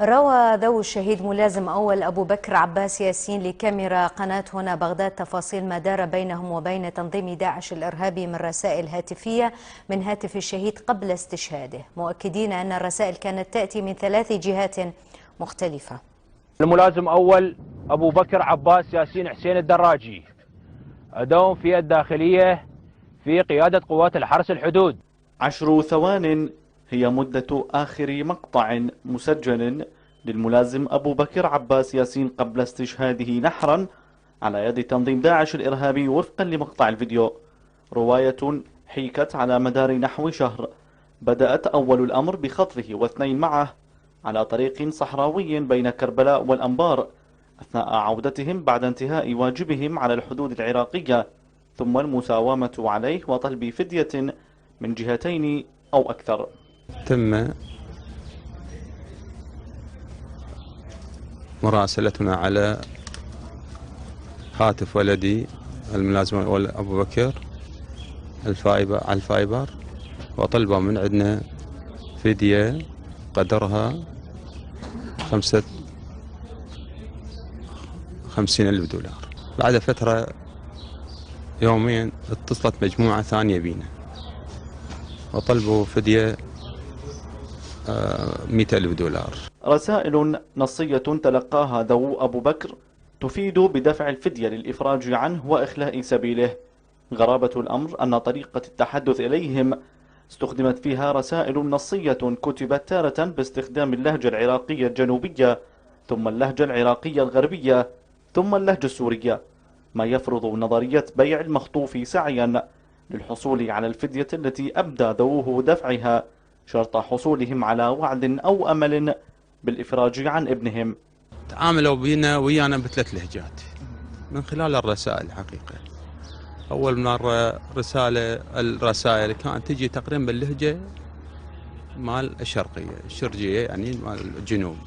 روى ذوي الشهيد ملازم أول أبو بكر عباس ياسين لكاميرا قناة هنا بغداد تفاصيل ما دار بينهم وبين تنظيم داعش الإرهابي من رسائل هاتفية من هاتف الشهيد قبل استشهاده، مؤكدين أن الرسائل كانت تأتي من 3 جهات مختلفة. الملازم أول أبو بكر عباس ياسين حسين الدراجي، أدوم في الداخلية في قيادة قوات الحرس الحدود. 10 ثوان هي مدة آخر مقطع مسجل للملازم أبو بكر عباس ياسين قبل استشهاده نحرا على يد تنظيم داعش الإرهابي وفقا لمقطع الفيديو. رواية حيكت على مدار نحو شهر، بدأت أول الأمر بخطفه واثنين معه على طريق صحراوي بين كربلاء والأنبار أثناء عودتهم بعد انتهاء واجبهم على الحدود العراقية، ثم المساومة عليه وطلب فدية من جهتين أو أكثر. تم مراسلتنا على هاتف ولدي الملازم أبو بكر على الفايبر، وطلبوا من عندنا فدية قدرها 50,000 دولار. بعد فترة يومين اتصلت مجموعة ثانية بينا وطلبوا فدية 100,000 دولار. رسائل نصية تلقاها ذو أبو بكر تفيد بدفع الفدية للإفراج عنه وإخلاء سبيله. غرابة الأمر أن طريقة التحدث إليهم استخدمت فيها رسائل نصية كتبت تارة باستخدام اللهجة العراقية الجنوبية، ثم اللهجة العراقية الغربية، ثم اللهجة السورية، ما يفرض نظرية بيع المخطوف سعيا للحصول على الفدية التي أبدى ذووه دفعها شرط حصولهم على وعد أو أمل بالإفراج عن ابنهم. تعاملوا بينا ويانا ب3 لهجات من خلال الرسائل. الحقيقة أول مرة الرسائل كانت تجي تقريبا باللهجة مال الشرقية يعني مال الجنوب،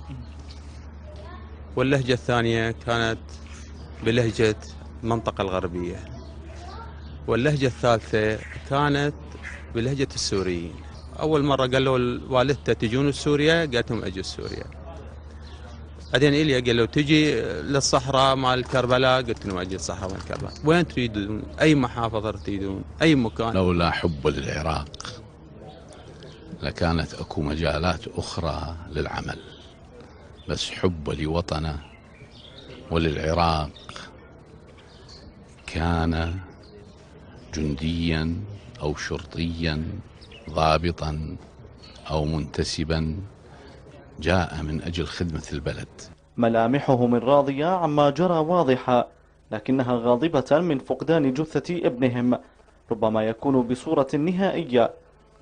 واللهجة الثانية كانت بلهجة المنطقة الغربية، واللهجة الثالثة كانت بلهجة السوريين. أول مرة قالوا والدته تجون سوريا، قالت لهم أجي سوريا. بعدين إليا قالوا تجي للصحراء مال كربلاء، قلت لهم أجي الصحراء مال كربلاء. وين تريدون؟ أي محافظة تريدون؟ أي مكان. لولا حب للعراق لكانت أكو مجالات أخرى للعمل، بس حب لوطنه وللعراق كان جنديا أو شرطيا ضابطا أو منتسبا جاء من أجل خدمة البلد. ملامحهم الراضية عما جرى واضحة، لكنها غاضبة من فقدان جثة ابنهم، ربما يكون بصورة نهائية،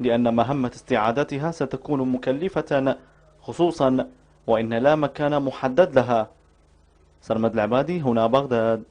لأن مهمة استعادتها ستكون مكلفة، خصوصا وإن لا مكان محدد لها. سرمد العبادي، هنا بغداد.